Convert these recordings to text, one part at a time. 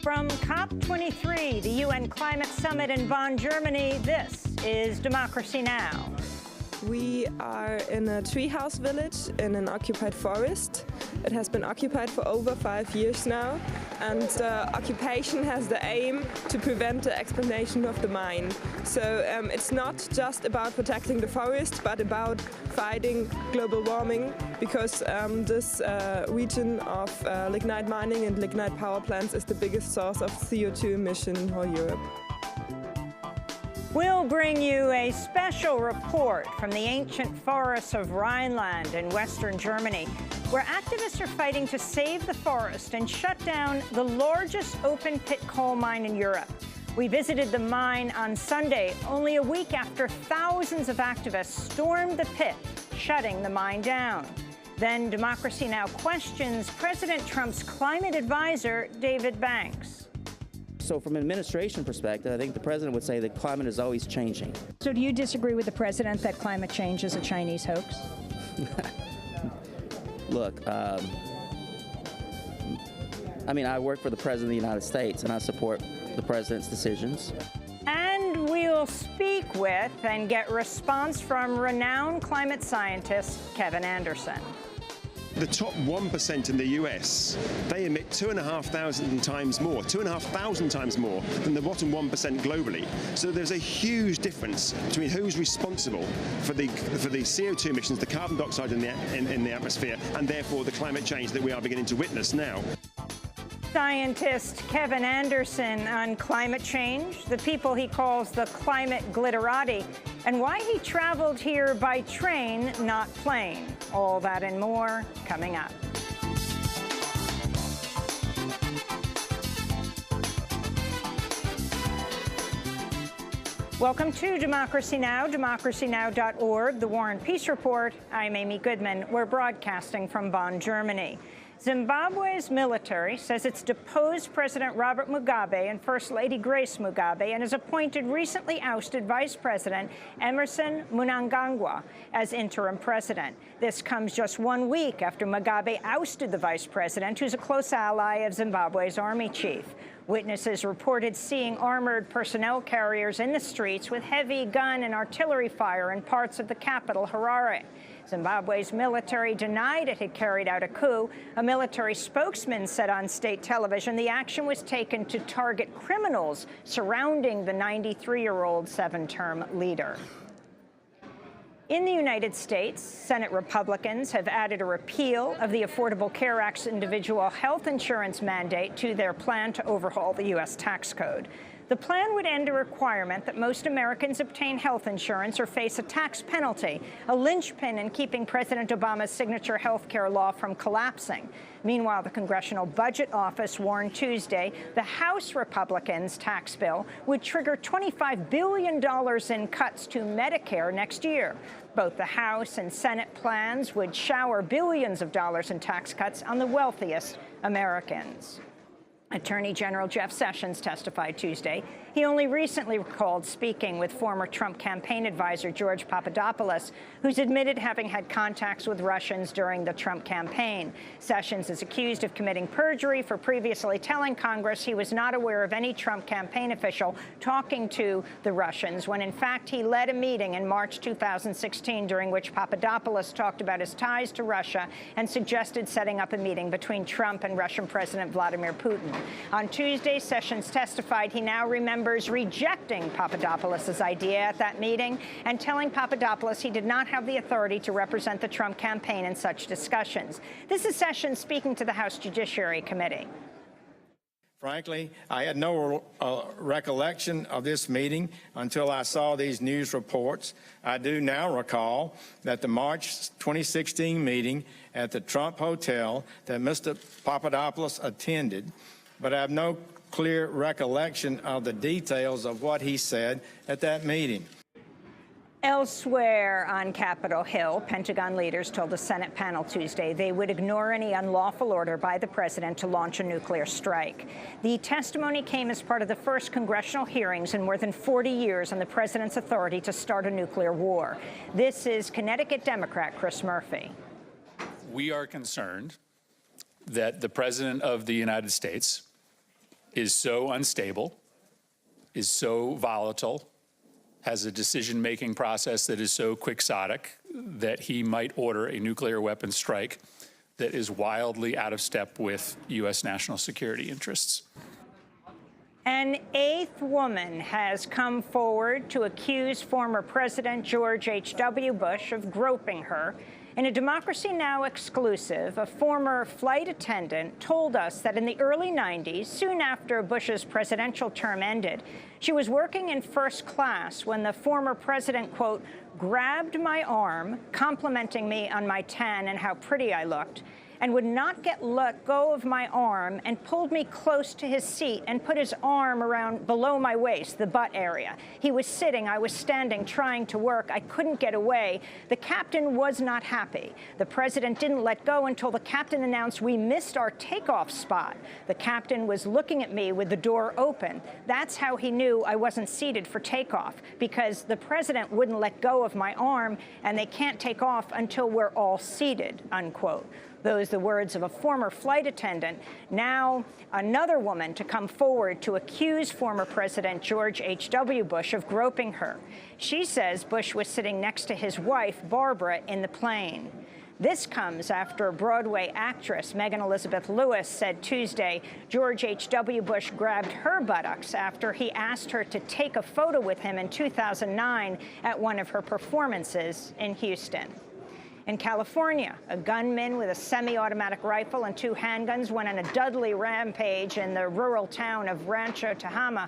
From COP23, the UN Climate Summit in Bonn, Germany, this is Democracy Now! We are in a treehouse village in an occupied forest. It has been occupied for over 5 years now, and the occupation has the aim to prevent the expansion of the mine. So it's not just about protecting the forest, but about fighting global warming, because this region of lignite mining and lignite power plants is the biggest source of CO2 emission in whole Europe. We'll bring you a special report from the ancient forests of Rhineland in western Germany, where activists are fighting to save the forest and shut down the largest open-pit coal mine in Europe. We visited the mine on Sunday, only a week after thousands of activists stormed the pit, shutting the mine down. Then Democracy Now! Questions President Trump's climate advisor, David Banks. So from an administration perspective, I think the president would say that climate is always changing. So do you disagree with the president that climate change is a Chinese hoax? Look, I mean, I work for the President of the United States, and I support the president's decisions. And we'll speak with and get response from renowned climate scientist Kevin Anderson. The top 1% in the US, they emit 2,500 times more than the bottom 1% globally. So there's a huge difference between who's responsible for the CO2 emissions, the carbon dioxide in the atmosphere, and therefore the climate change that we are beginning to witness now. Scientist Kevin Anderson on climate change, the people he calls the climate glitterati, and why he traveled here by train, not plane. All that and more coming up. Welcome to Democracy Now!, democracynow.org, the War and Peace Report. I'm Amy Goodman. We're broadcasting from Bonn, Germany. Zimbabwe's military says it's deposed President Robert Mugabe and First Lady Grace Mugabe and has appointed recently ousted Vice President Emmerson Mnangagwa as interim president. This comes just 1 week after Mugabe ousted the vice president, who's a close ally of Zimbabwe's army chief. Witnesses reported seeing armored personnel carriers in the streets with heavy gun and artillery fire in parts of the capital, Harare. Zimbabwe's military denied it had carried out a coup. A military spokesman said on state television the action was taken to target criminals surrounding the 93-year-old seven-term leader. In the United States, Senate Republicans have added a repeal of the Affordable Care Act's individual health insurance mandate to their plan to overhaul the U.S. tax code. The plan would end a requirement that most Americans obtain health insurance or face a tax penalty, a linchpin in keeping President Obama's signature health care law from collapsing. Meanwhile, the Congressional Budget Office warned Tuesday the House Republicans' tax bill would trigger $25 billion in cuts to Medicare next year. Both the House and Senate plans would shower billions of dollars in tax cuts on the wealthiest Americans. Attorney General Jeff Sessions testified Tuesday. He only recently recalled speaking with former Trump campaign advisor George Papadopoulos, who's admitted having had contacts with Russians during the Trump campaign. Sessions is accused of committing perjury for previously telling Congress he was not aware of any Trump campaign official talking to the Russians, when in fact he led a meeting in March 2016 during which Papadopoulos talked about his ties to Russia and suggested setting up a meeting between Trump and Russian President Vladimir Putin. On Tuesday, Sessions testified he now remembers rejecting Papadopoulos' idea at that meeting and telling Papadopoulos he did not have the authority to represent the Trump campaign in such discussions. This is Sessions speaking to the House Judiciary Committee. Frankly, I had no recollection of this meeting until I saw these news reports. I do now recall that the March 2016 meeting at the Trump Hotel that Mr. Papadopoulos attended, but I have no clear recollection of the details of what he said at that meeting. Elsewhere on Capitol Hill, Pentagon leaders told the Senate panel Tuesday they would ignore any unlawful order by the president to launch a nuclear strike. The testimony came as part of the first congressional hearings in more than 40 years on the president's authority to start a nuclear war. This is Connecticut Democrat Chris Murphy. We are concerned that the President of the United States is so unstable, is so volatile, has a decision-making process that is so quixotic that he might order a nuclear weapons strike that is wildly out of step with U.S. national security interests. An eighth woman has come forward to accuse former President George H.W. Bush of groping her. In a Democracy Now! Exclusive, a former flight attendant told us that in the early 90s, soon after Bush's presidential term ended, she was working in first class when the former president, quote, grabbed my arm, complimenting me on my tan and how pretty I looked, and would not let go of my arm and pulled me close to his seat and put his arm around below my waist, the butt area. He was sitting, I was standing, trying to work. I couldn't get away. The captain was not happy. The president didn't let go until the captain announced we missed our takeoff spot. The captain was looking at me with the door open. That's how he knew I wasn't seated for takeoff, because the president wouldn't let go of my arm, and they can't take off until we're all seated, unquote. Those the words of a former flight attendant. Now, another woman to come forward to accuse former President George H.W. Bush of groping her. She says Bush was sitting next to his wife, Barbara, in the plane. This comes after Broadway actress Megan Elizabeth Lewis said Tuesday George H.W. Bush grabbed her buttocks after he asked her to take a photo with him in 2009 at one of her performances in Houston. In California, a gunman with a semi-automatic rifle and 2 handguns went on a deadly rampage in the rural town of Rancho Tehama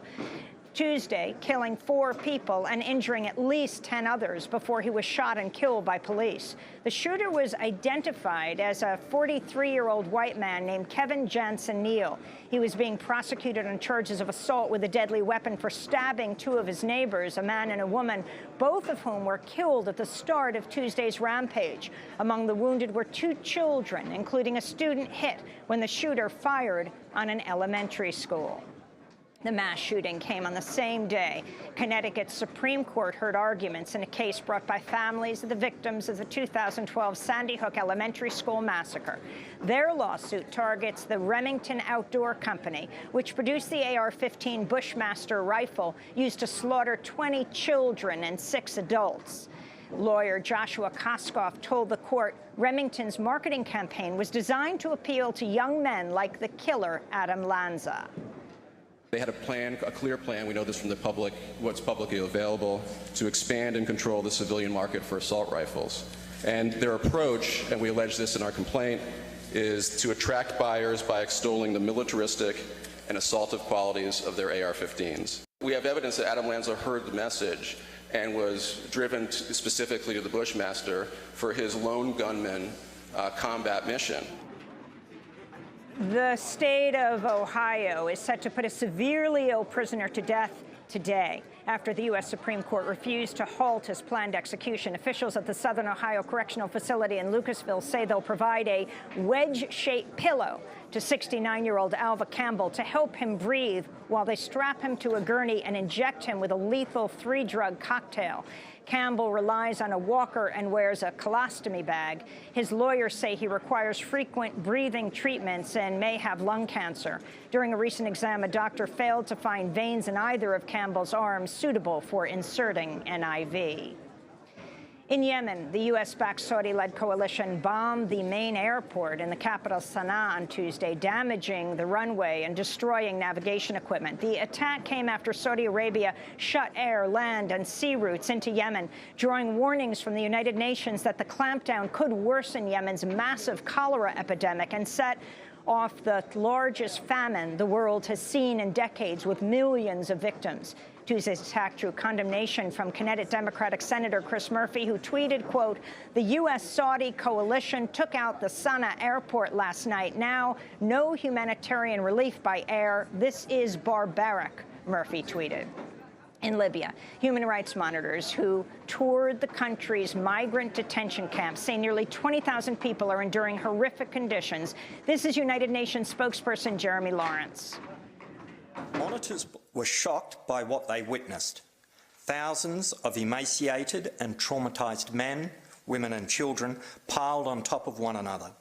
Tuesday, killing 4 people and injuring at least 10 others before he was shot and killed by police. The shooter was identified as a 43-year-old white man named Kevin Jansen Neal. He was being prosecuted on charges of assault with a deadly weapon for stabbing 2 of his neighbors, a man and a woman, both of whom were killed at the start of Tuesday's rampage. Among the wounded were 2 children, including a student hit when the shooter fired on an elementary school. The mass shooting came on the same day Connecticut's Supreme Court heard arguments in a case brought by families of the victims of the 2012 Sandy Hook Elementary School massacre. Their lawsuit targets the Remington Outdoor Company, which produced the AR-15 Bushmaster rifle used to slaughter 20 children and 6 adults. Lawyer Joshua Koskoff told the court Remington's marketing campaign was designed to appeal to young men like the killer Adam Lanza. They had a plan, a clear plan, we know this from the public, what's publicly available, to expand and control the civilian market for assault rifles. And their approach, and we allege this in our complaint, is to attract buyers by extolling the militaristic and assaultive qualities of their AR-15s. We have evidence that Adam Lanza heard the message and was driven specifically to the Bushmaster for his lone gunman combat mission. The state of Ohio is set to put a severely ill prisoner to death today after the U.S. Supreme Court refused to halt his planned execution. Officials at the Southern Ohio Correctional Facility in Lucasville say they'll provide a wedge-shaped pillow to 69-year-old Alva Campbell to help him breathe while they strap him to a gurney and inject him with a lethal 3-drug cocktail. Campbell relies on a walker and wears a colostomy bag. His lawyers say he requires frequent breathing treatments and may have lung cancer. During a recent exam, a doctor failed to find veins in either of Campbell's arms suitable for inserting an IV. In Yemen, the U.S.-backed Saudi-led coalition bombed the main airport in the capital Sana'a on Tuesday, damaging the runway and destroying navigation equipment. The attack came after Saudi Arabia shut air, land, and sea routes into Yemen, drawing warnings from the United Nations that the clampdown could worsen Yemen's massive cholera epidemic and set off the largest famine the world has seen in decades, with millions of victims. Tuesday's attack drew condemnation from Connecticut Democratic Senator Chris Murphy, who tweeted, quote, "The U.S.-Saudi coalition took out the Sana'a airport last night. Now, no humanitarian relief by air. This is barbaric," Murphy tweeted. In Libya, human rights monitors who toured the country's migrant detention camps say nearly 20,000 people are enduring horrific conditions. This is United Nations spokesperson Jeremy Lawrence. Monitors were shocked by what they witnessed. Thousands of emaciated and traumatised men, women and children piled on top of one another.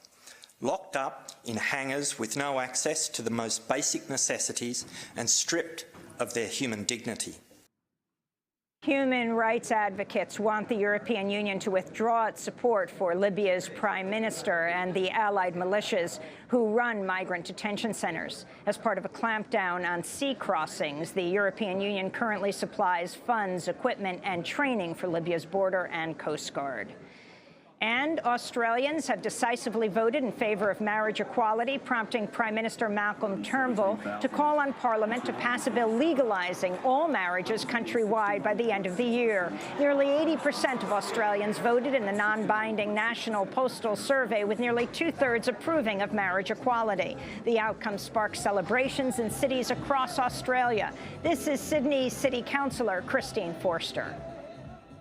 locked up in hangars with no access to the most basic necessities and stripped of their human dignity. Human rights advocates want the European Union to withdraw its support for Libya's prime minister and the allied militias who run migrant detention centers. As part of a clampdown on sea crossings, the European Union currently supplies funds, equipment, and training for Libya's border and coast guard. And Australians have decisively voted in favour of marriage equality, prompting Prime Minister Malcolm Turnbull to call on Parliament to pass a bill legalising all marriages countrywide by the end of the year. Nearly 80% of Australians voted in the non-binding National Postal Survey, with nearly two-thirds approving of marriage equality. The outcome sparked celebrations in cities across Australia. This is Sydney City Councillor Christine Forster.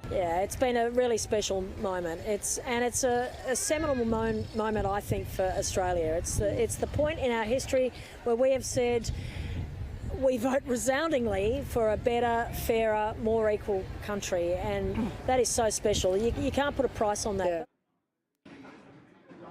Yeah, it's been a really special moment. It's a seminal moment, I think, for Australia. It's the point in our history where we have said we vote resoundingly for a better, fairer, more equal country, and that is so special. You can't put a price on that. Yeah.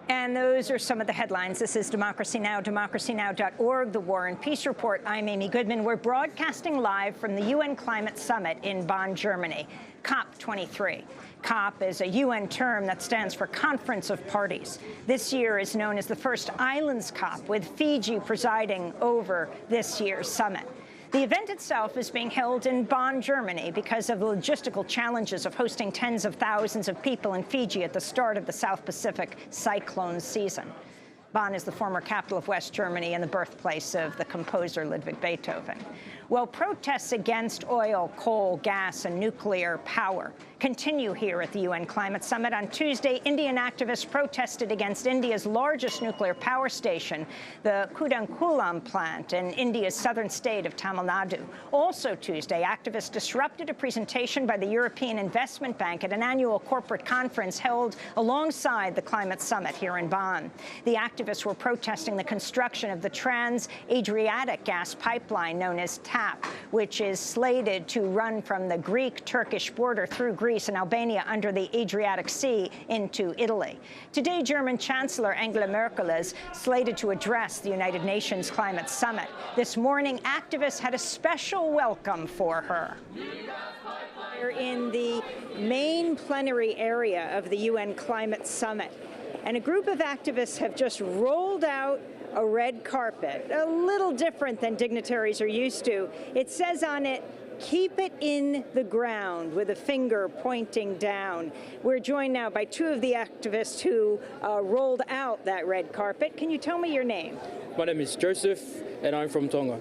And those are some of the headlines. This is Democracy Now!, democracynow.org, The War and Peace Report. I'm Amy Goodman. We're broadcasting live from the UN Climate Summit in Bonn, Germany, COP23. COP is a UN term that stands for Conference of Parties. This year is known as the first Islands COP, with Fiji presiding over this year's summit. The event itself is being held in Bonn, Germany, because of the logistical challenges of hosting tens of thousands of people in Fiji at the start of the South Pacific cyclone season. Bonn is the former capital of West Germany and the birthplace of the composer Ludwig Beethoven. Well, protests against oil, coal, gas, and nuclear power continue here at the UN Climate Summit. On Tuesday, Indian activists protested against India's largest nuclear power station, the Kudankulam plant in India's southern state of Tamil Nadu. Also Tuesday, activists disrupted a presentation by the European Investment Bank at an annual corporate conference held alongside the Climate Summit here in Bonn. The activists were protesting the construction of the Trans-Adriatic gas pipeline known as TAP, which is slated to run from the Greek-Turkish border through Greece and Albania under the Adriatic Sea into Italy. Today, German Chancellor Angela Merkel is slated to address the United Nations Climate Summit. This morning, activists had a special welcome for her. We're in the main plenary area of the UN Climate Summit, and a group of activists have just rolled out a red carpet, a little different than dignitaries are used to. It says on it, "Keep it in the ground," with a finger pointing down. We're joined now by two of the activists who rolled out that red carpet. Can you tell me your name? My name is Joseph, and I'm from Tonga.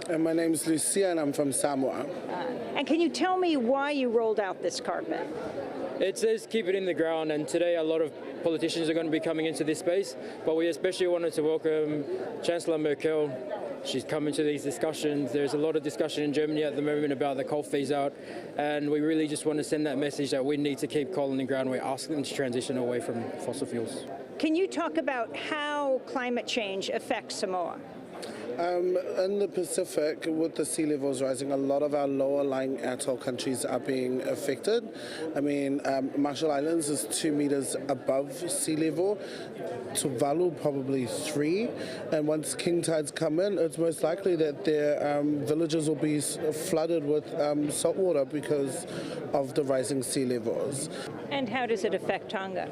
And my name is Lucia, and I'm from Samoa. And can you tell me why you rolled out this carpet? It says keep it in the ground, and today a lot of politicians are going to be coming into this space, but we especially wanted to welcome Chancellor Merkel. She's coming to these discussions. There's a lot of discussion in Germany at the moment about the coal phase out, and we really just want to send that message that we need to keep coal in the ground. We're asking them to transition away from fossil fuels. Can you talk about how climate change affects Samoa? In the Pacific, with the sea levels rising, a lot of our lower-lying atoll countries are being affected. I mean, Marshall Islands is 2 meters above sea level, Tuvalu probably 3, and once king tides come in, it's most likely that their villages will be flooded with salt water because of the rising sea levels. And how does it affect Tonga?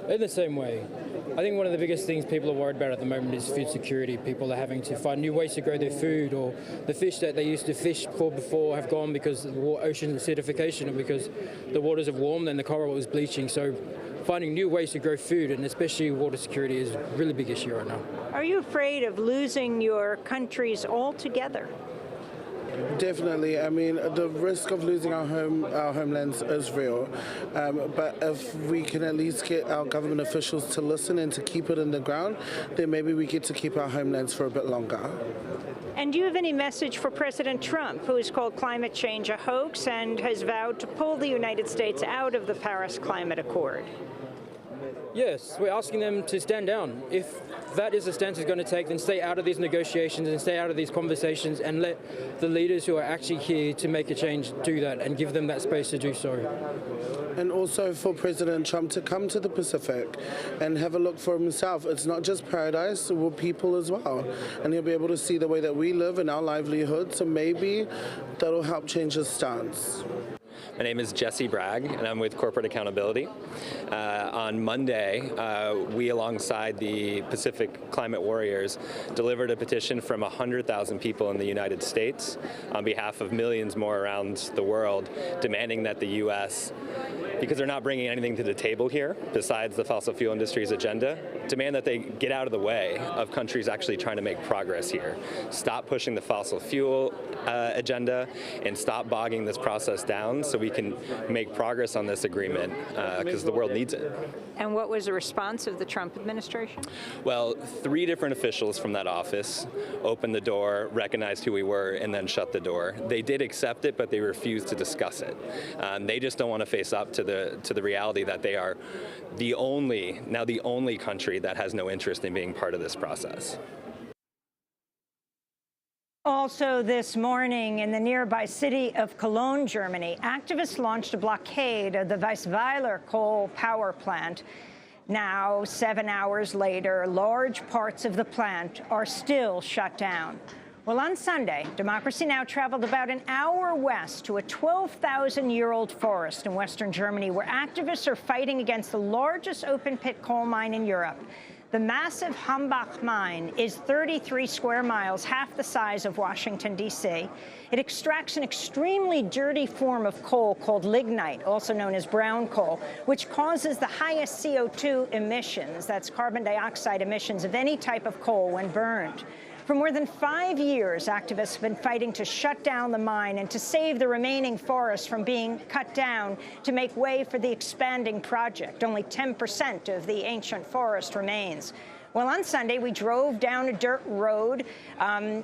In the same way. I think one of the biggest things people are worried about at the moment is food security. People are having to find new ways to grow their food, or the fish that they used to fish for before have gone because of ocean acidification, or because the waters have warmed and the coral is bleaching. So finding new ways to grow food, and especially water security, is a really big issue right now. Are you afraid of losing your countries altogether? Definitely. I mean, the risk of losing our homelands is real. But if we can at least get our government officials to listen and to keep it in the ground, then maybe we get to keep our homelands for a bit longer. And do you have any message for President Trump, who has called climate change a hoax and has vowed to pull the United States out of the Paris Climate Accord? Yes, we're asking them to stand down. If that is the stance it's going to take, then stay out of these negotiations and stay out of these conversations and let the leaders who are actually here to make a change do that and give them that space to do so. And also for President Trump to come to the Pacific and have a look for himself. It's not just paradise, we're people as well. And he'll be able to see the way that we live and our livelihood, so maybe that'll help change his stance. My name is Jesse Bragg, and I'm with Corporate Accountability. On Monday, we, alongside the Pacific Climate Warriors, delivered a petition from 100,000 people in the United States on behalf of millions more around the world, demanding that the U.S., because they're not bringing anything to the table here besides the fossil fuel industry's agenda, demand that they get out of the way of countries actually trying to make progress here. Stop pushing the fossil fuel agenda and stop bogging this process down so we can make progress on this agreement because the world needs it. And what was the response of the Trump administration? Well, 3 different officials from that office opened the door, recognized who we were, and then shut the door. They did accept it, but they refused to discuss it. They just don't want to face up to the reality that they are the only country that has no interest in being part of this process. Also this morning in the nearby city of Cologne, Germany, activists launched a blockade of the Weissweiler coal power plant. Now, 7 hours later, large parts of the plant are still shut down. Well, on Sunday, Democracy Now! Traveled about an hour west to a 12,000-year-old forest in western Germany where activists are fighting against the largest open-pit coal mine in Europe. The massive Hambach mine is 33 square miles, half the size of Washington, D.C. It extracts an extremely dirty form of coal called lignite, also known as brown coal, which causes the highest CO2 emissions, that's carbon dioxide emissions, of any type of coal when burned. For more than 5 years, activists have been fighting to shut down the mine and to save the remaining forest from being cut down to make way for the expanding project. Only 10% of the ancient forest remains. Well, on Sunday, we drove down a dirt road.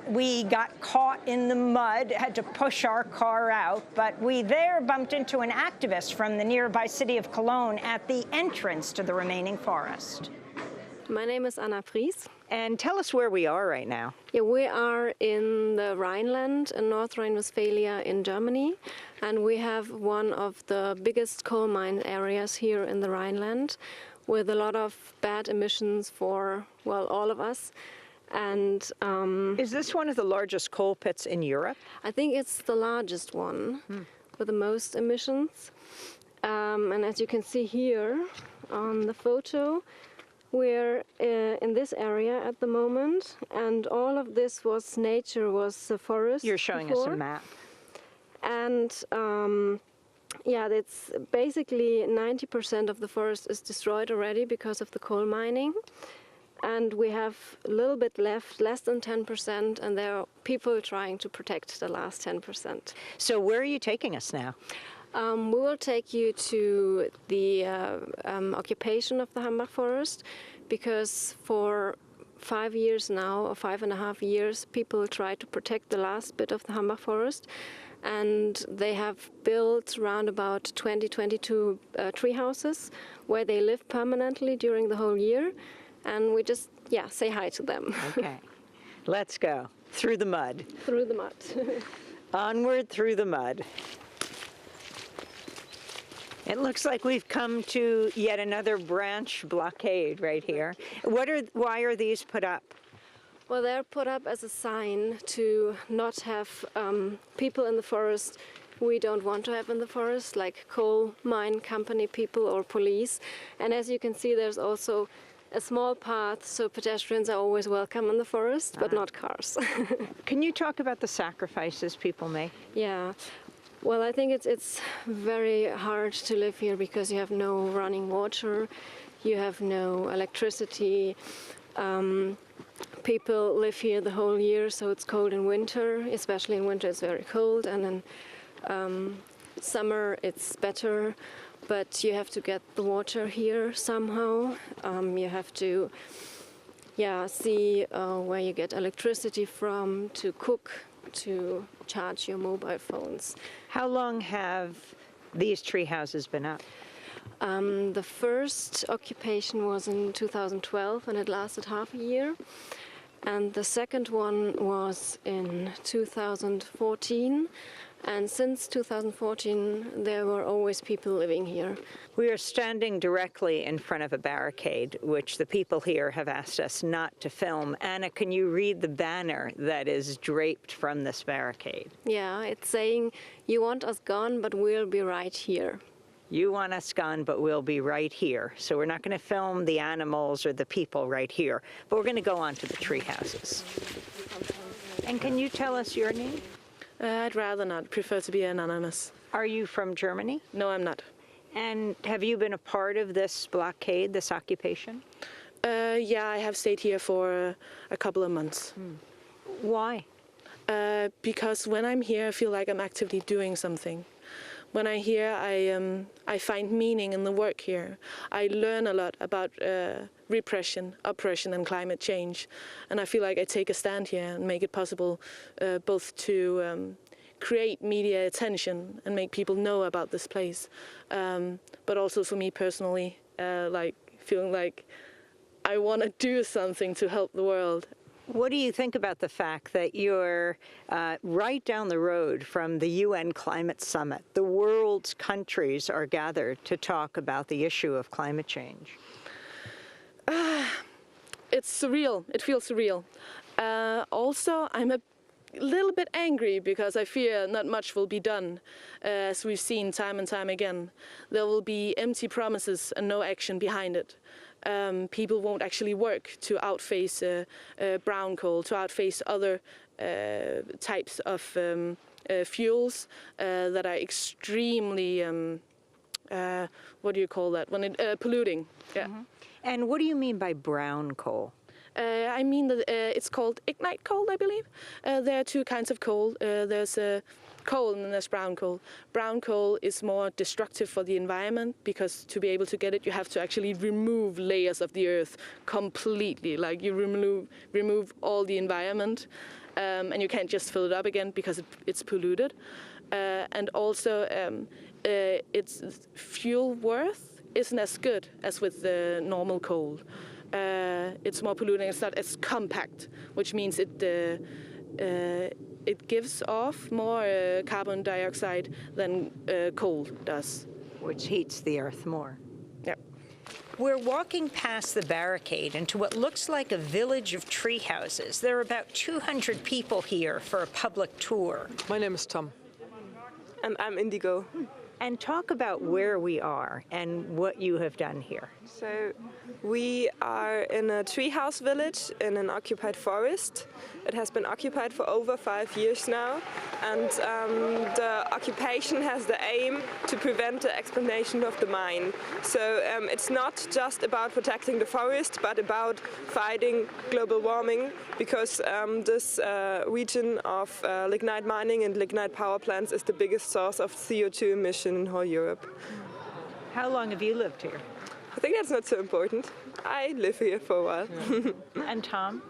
We got caught in the mud, had to push our car out, but we there bumped into an activist from the nearby city of Cologne at the entrance to the remaining forest. My name is Anna Fries. And tell us where we are right now. Yeah, we are in the Rhineland in North Rhine-Westphalia in Germany, and we have one of the biggest coal mine areas here in the Rhineland with a lot of bad emissions for, well, all of us. And is this one of the largest coal pits in Europe? I think it's the largest one with the most emissions. And as you can see here on the photo, we're in this area at the moment, and all of this was nature, was the forest. You're showing before. us a map. And yeah, it's basically 90% of the forest is destroyed already because of the coal mining. And we have a little bit left, less than 10%, and there are people trying to protect the last 10%. So where are you taking us now? We will take you to the occupation of the Hambach forest, because for 5 years now, or 5.5 years, people try to protect the last bit of the Hambach forest, and they have built around about 22 tree houses where they live permanently during the whole year, and we just, yeah, say hi to them. Okay, let's go through the mud. Through the mud. Onward through the mud. It looks like we've come to yet another branch blockade right here. Why are these put up? Well, they're put up as a sign to not have people in the forest we don't want to have in the forest, like coal mine company people or police. And as you can see, there's also a small path, so pedestrians are always welcome in the forest, but not cars. Can you talk about the sacrifices people make? Yeah. Well, I think it's very hard to live here because you have no running water, you have no electricity. People live here the whole year, so it's cold in winter. Especially in winter, it's very cold, and in summer it's better. But you have to get the water here somehow. You have to, see where you get electricity from to cook, to charge your mobile phones. How long have these tree houses been up? The first occupation was in 2012 and it lasted half a year. And the second one was in 2014. And since 2014, there were always people living here. We are standing directly in front of a barricade, which the people here have asked us not to film. Anna, can you read the banner that is draped from this barricade? Yeah, it's saying, "You want us gone, but we'll be right here." You want us gone, but we'll be right here. So we're not going to film the animals or the people right here, but we're going to go on to the tree houses. And can you tell us your name? I'd rather not. Prefer to be anonymous. Are you from Germany? No, I'm not. And have you been a part of this blockade, this occupation? Yeah, I have stayed here for a couple of months. Why? Because when I'm here, I feel like I'm actively doing something. When I'm here, I find meaning in the work here. I learn a lot about repression, oppression, and climate change. And I feel like I take a stand here and make it possible both to create media attention and make people know about this place, but also for me personally, like feeling like I want to do something to help the world. What do you think about the fact that you're right down the road from the UN Climate Summit? The world's countries are gathered to talk about the issue of climate change. It's surreal. It feels surreal. Also, I'm a little bit angry because I fear not much will be done. As we've seen time and time again, there will be empty promises and no action behind it. People won't actually work to outface brown coal, to outface other types of fuels that are extremely, what do you call that, when polluting. Yeah. Mm-hmm. And what do you mean by brown coal? I mean that it's called ignite coal, I believe. There are two kinds of coal. There's coal and then there's brown coal. Brown coal is more destructive for the environment because to be able to get it, you have to actually remove layers of the earth completely. Like you remove all the environment, and you can't just fill it up again because it's polluted. And also, its fuel worth isn't as good as with the normal coal. It's more polluting. It's not as compact, which means it gives off more carbon dioxide than coal does. Which heats the earth more. Yep. We're walking past the barricade into what looks like a village of tree houses. There are about 200 people here for a public tour. My name is Tom. And I'm Indigo. And talk about where we are and what you have done here. So we are in a treehouse village in an occupied forest. It has been occupied for over 5 years now, and the occupation has the aim to prevent the expansion of the mine. So it's not just about protecting the forest, but about fighting global warming, because this region of lignite mining and lignite power plants is the biggest source of CO2 emission in whole Europe. How long have you lived here? I think that's not so important. I live here for a while. Yeah. And Tom?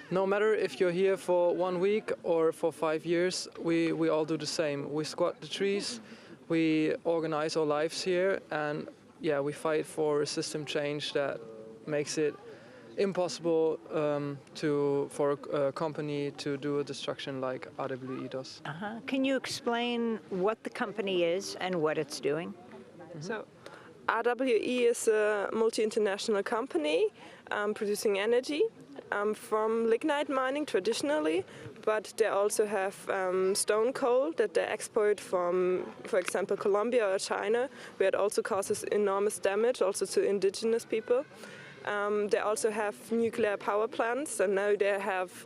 No matter if you're here for 1 week or for 5 years, we all do the same. We squat the trees, we organize our lives here, and yeah, we fight for a system change that makes it impossible for a company to do a destruction like RWE does. Can you explain what the company is and what it's doing? Mm-hmm. So, RWE is a multi-international company producing energy from lignite mining traditionally, but they also have stone coal that they export from, for example, Colombia or China, where it also causes enormous damage also to indigenous people. They also have nuclear power plants, and now they have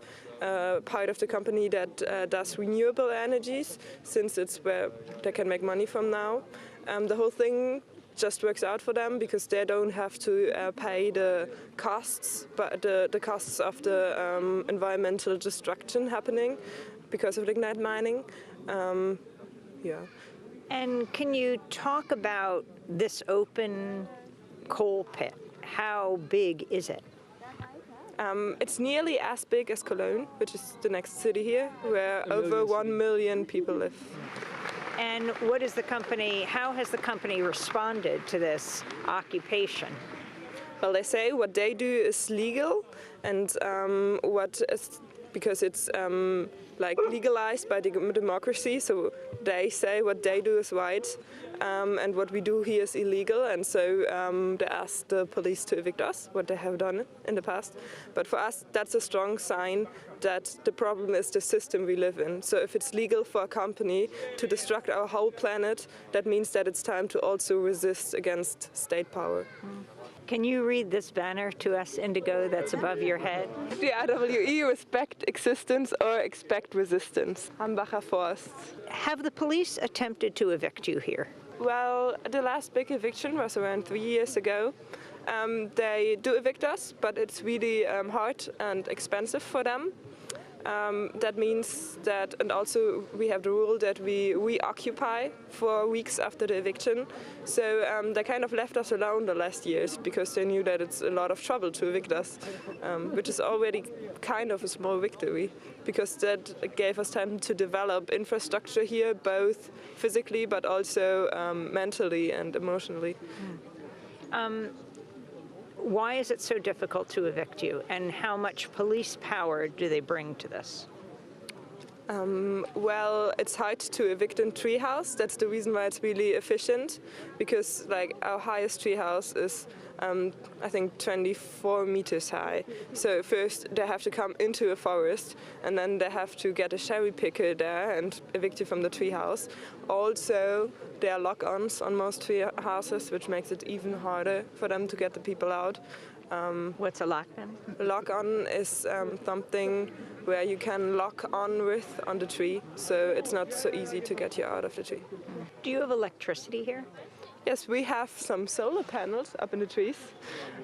part of the company that does renewable energies, since it's where they can make money from now. The whole thing just works out for them because they don't have to pay the costs, but the costs of the environmental destruction happening because of lignite mining. Yeah. And can you talk about this open coal pit? How big is it? It's nearly as big as Cologne, which is the next city here, where over 1 million people live. And what is the company, how has the company responded to this occupation? Well, they say what they do is legal, and because it's like legalized by the democracy, so they say what they do is right, and what we do here is illegal, and so they asked the police to evict us, what they have done in the past. But for us, that's a strong sign that the problem is the system we live in. So if it's legal for a company to destruct our whole planet, that means that it's time to also resist against state power. Can you read this banner to us, Indigo, that's above your head? The RWE, respect existence or expect resistance. Hambacher Forst. Have the police attempted to evict you here? Well, the last big eviction was around 3 years ago. They do evict us, but it's really hard and expensive for them. That means that, and also we have the rule that we reoccupy for weeks after the eviction. So they kind of left us alone the last years because they knew that it's a lot of trouble to evict us, which is already kind of a small victory because that gave us time to develop infrastructure here, both physically but also mentally and emotionally. Why is it so difficult to evict you, and how much police power do they bring to this? Well, it's hard to evict in treehouse. That's the reason why it's really efficient, because like our highest treehouse is I think 24 meters high. So first they have to come into a forest, and then they have to get a cherry picker there and evict you from the treehouse. Also, there are lock-ons on most tree houses, which makes it even harder for them to get the people out. What's a lock-on? A lock-on is something where you can lock on with on the tree, so it's not so easy to get you out of the tree. Do you have electricity here? Yes, we have some solar panels up in the trees,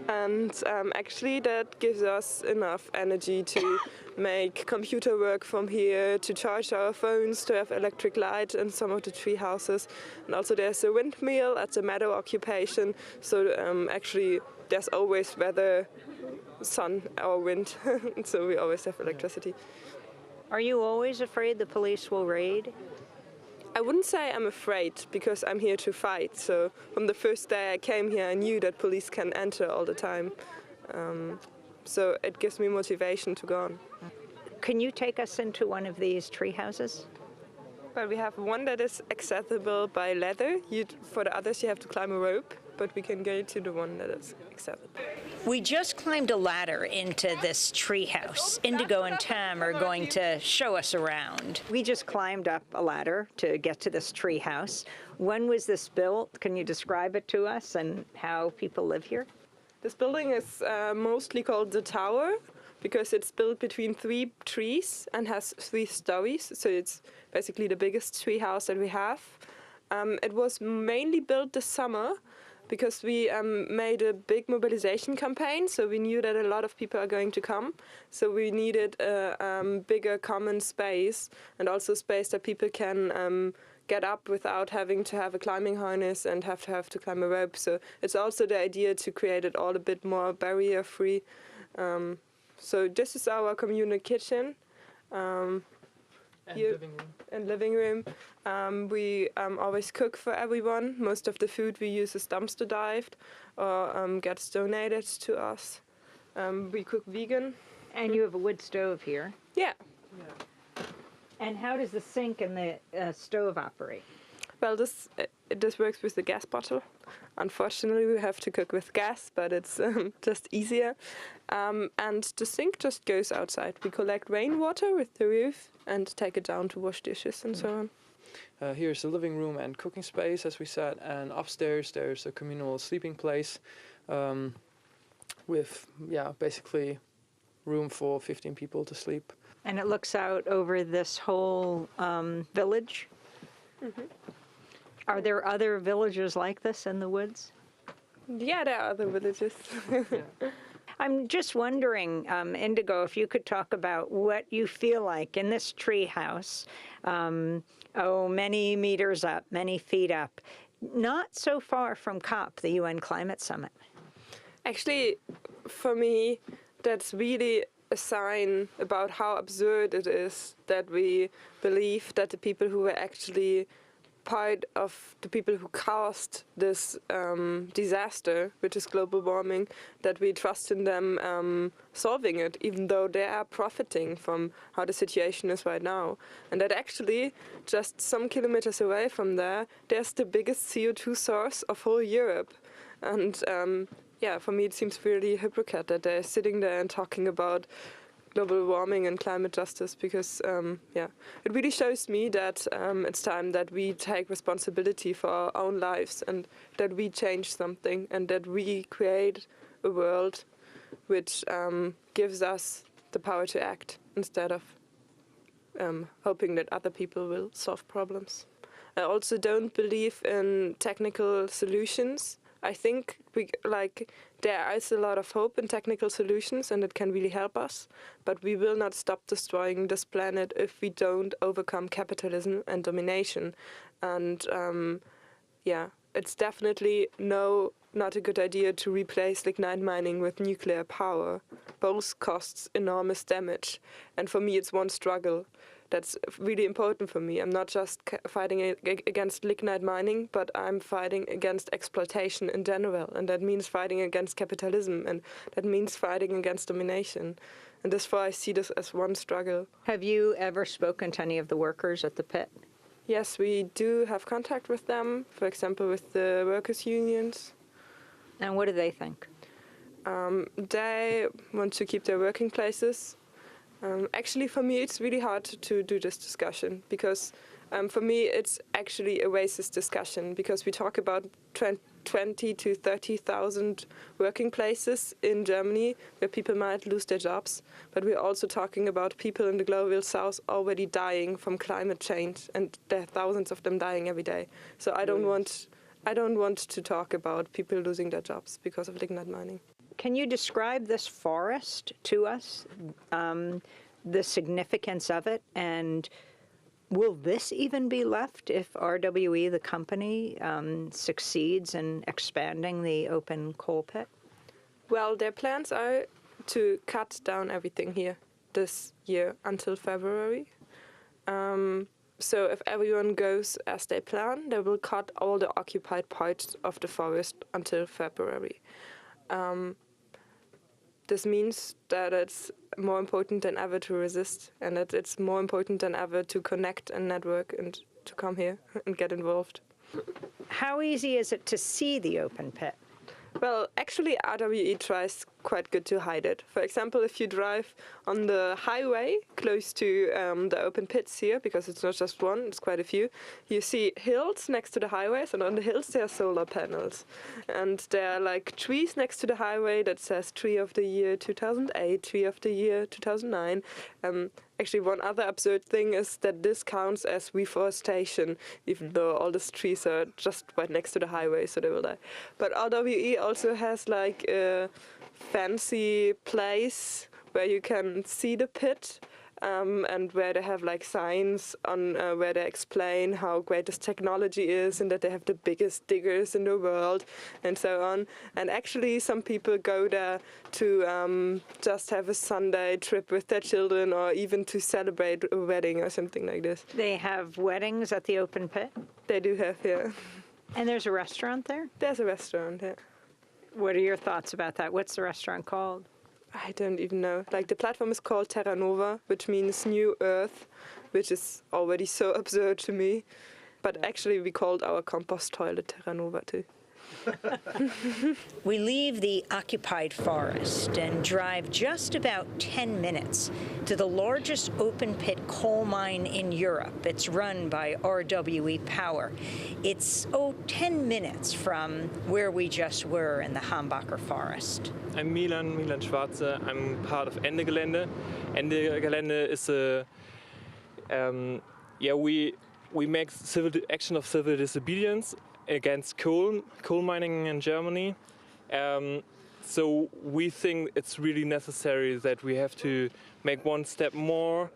and actually that gives us enough energy to make computer work from here, to charge our phones, to have electric light in some of the tree houses. And also there's a windmill at the meadow occupation, so actually there's always weather, sun or wind, so we always have electricity. Are you always afraid the police will raid? I wouldn't say I'm afraid, because I'm here to fight. So from the first day I came here, I knew that police can enter all the time. So it gives me motivation to go on. Can you take us into one of these tree houses? Well, we have one that is accessible by ladder. For the others, you have to climb a rope, but we can go to the one that is accessible. We just climbed a ladder into this treehouse. Indigo and Tam are going to show us around. We just climbed up a ladder to get to this treehouse. When was this built? Can you describe it to us and how people live here? This building is mostly called the Tower because it's built between 3 trees and has 3 stories. So it's basically the biggest tree house that we have. It was mainly built this summer because we made a big mobilization campaign, so we knew that a lot of people are going to come. So we needed a bigger common space, and also space that people can get up without having to have a climbing harness and have to climb a rope. So it's also the idea to create it all a bit more barrier-free. So this is our communal kitchen. And living room. And living room. We always cook for everyone. Most of the food we use is dumpster dived or gets donated to us. We cook vegan. And you have a wood stove here. Yeah. And how does the sink and the stove operate? Well, this works with the gas bottle. Unfortunately, we have to cook with gas, but it's just easier. And the sink just goes outside. We collect rainwater with the roof and take it down to wash dishes and so on. Here's the living room and cooking space, as we said, and upstairs there's a communal sleeping place with, basically room for 15 people to sleep. And it looks out over this whole village? Mm-hmm. Are there other villages like this in the woods? Yeah, there are other villages. I'm just wondering, Indigo, if you could talk about what you feel like in this tree house, many meters up, many feet up, not so far from COP, the UN Climate Summit. Actually, for me, that's really a sign about how absurd it is that we believe that the people who were actually part of the people who caused this disaster, which is global warming, that we trust in them solving it, even though they are profiting from how the situation is right now. And that actually, just some kilometers away from there, there's the biggest CO2 source of whole Europe. And yeah, for me it seems really hypocrite that they're sitting there and talking about global warming and climate justice, because yeah, it really shows me that it's time that we take responsibility for our own lives and that we change something and that we create a world which gives us the power to act instead of hoping that other people will solve problems. I also don't believe in technical solutions. I think there is a lot of hope in technical solutions and it can really help us, but we will not stop destroying this planet if we don't overcome capitalism and domination. And yeah, it's definitely not a good idea to replace lignite mining with nuclear power. Both costs enormous damage, and for me it's one struggle that's really important for me. I'm not just fighting against lignite mining, but I'm fighting against exploitation in general, and that means fighting against capitalism, and that means fighting against domination. And therefore I see this as one struggle. Have you ever spoken to any of the workers at the pit? Yes, we do have contact with them, for example with the workers' unions. And what do they think? They want to keep their working places. Actually, for me, it's really hard to do this discussion because for me, it's actually a racist discussion because we talk about 20 to 30,000 working places in Germany where people might lose their jobs, but we're also talking about people in the global south already dying from climate change, and there are thousands of them dying every day. So I don't want to talk about people losing their jobs because of lignite mining. Can you describe this forest to us, the significance of it, and will this even be left if RWE, the company, succeeds in expanding the open coal pit? Well, their plans are to cut down everything here this year until February. So if everyone goes as they plan, they will cut all the occupied parts of the forest until February. This means that it's more important than ever to resist, and that it's more important than ever to connect and network and to come here and get involved. How easy is it to see the open pit? Well, actually, RWE tries quite good to hide it. For example, if you drive on the highway close to the open pits here, because it's not just one, it's quite a few, you see hills next to the highways, and on the hills there are solar panels. And there are like trees next to the highway that says Tree of the Year 2008, Tree of the Year 2009. Actually, one other absurd thing is that this counts as reforestation, even though all these trees are just right next to the highway, so they will die. But RWE also has like a fancy place where you can see the pit, and where they have like signs on where they explain how great this technology is and that they have the biggest diggers in the world and so on. And actually some people go there to just have a Sunday trip with their children, or even to celebrate a wedding or something like this. They have weddings at the open pit? They do have, yeah. And there's a restaurant there? There's a restaurant, yeah. What are your thoughts about that? What's the restaurant called? I don't even know. Like, the platform is called Terra Nova, which means New Earth, which is already so absurd to me. But actually we called our compost toilet Terra Nova too. We leave the occupied forest and drive just about 10 minutes to the largest open-pit coal mine in Europe. It's run by RWE Power. It's, 10 minutes from where we just were in the Hambacher forest. I'm Milan Schwarze. I'm part of Ende Gelände. Ende Gelände is a, we make action of civil disobedience against coal mining in Germany. So we think it's really necessary that we have to make one step more,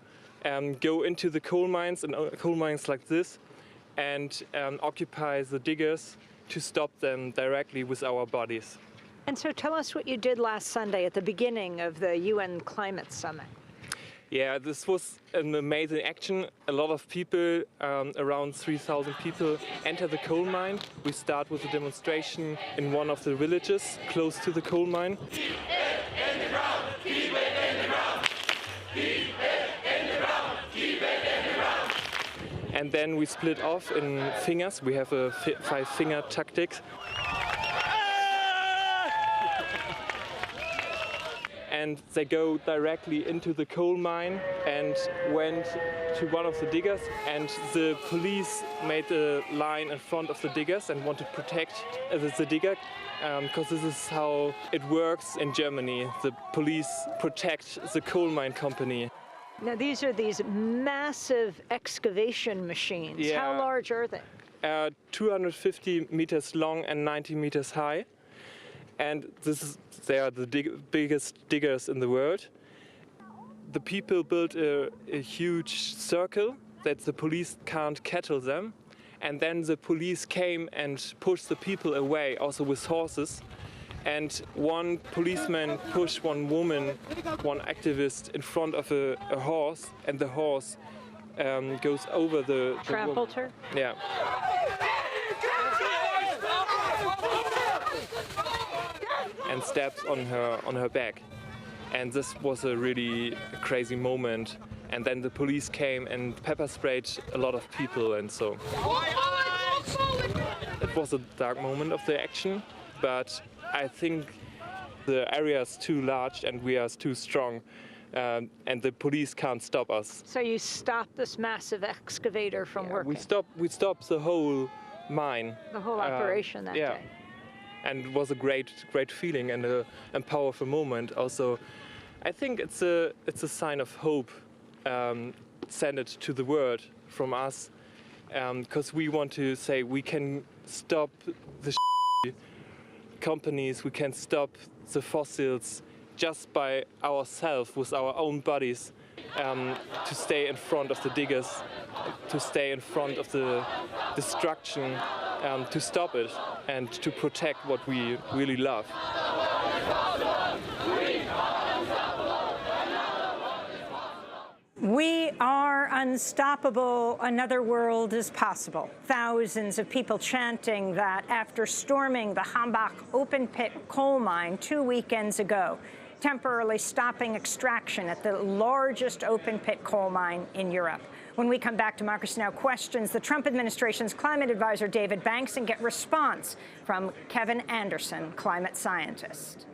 go into the coal mines and coal mines like this, and occupy the diggers to stop them directly with our bodies. And so tell us what you did last Sunday at the beginning of the UN Climate Summit. Yeah, this was an amazing action. A lot of people, around 3,000 people, enter the coal mine. We start with a demonstration in one of the villages close to the coal mine. Keep it in the ground, keep it in the ground, keep it in the ground, keep it in the ground. And then we split off in fingers. We have a 5-finger tactic. And they go directly into the coal mine and went to one of the diggers, and the police made a line in front of the diggers and want to protect the digger, because this is how it works in Germany. The police protect the coal mine company. Now these are these massive excavation machines. Yeah. How large are they? 250 meters long and 90 meters high. And they are the biggest diggers in the world. The people built a huge circle that the police can't cattle them. And then the police came and pushed the people away, also with horses. And one policeman pushed one woman, one activist, in front of a horse, and the horse goes over the trampled her? Yeah. And stabs on her back. And this was a really crazy moment. And then the police came and pepper sprayed a lot of people, and so. It was a dark moment of the action, but I think the area is too large and we are too strong, and the police can't stop us. So you stopped this massive excavator from working? We stopped the whole mine. The whole operation that day? And it was a great feeling and a powerful moment. Also, I think it's a sign of hope, send it to the world from us, because we want to say we can stop the companies, we can stop the fossils just by ourselves, with our own bodies, to stay in front of the diggers, to stay in front of the destruction, to stop it and to protect what we really love. We are unstoppable. Another world is possible. Thousands of people chanting that after storming the Hambach open-pit coal mine 2 weekends ago, temporarily stopping extraction at the largest open-pit coal mine in Europe. When we come back, Democracy Now! Questions the Trump administration's climate advisor, David Banks, and get response from Kevin Anderson, climate scientist.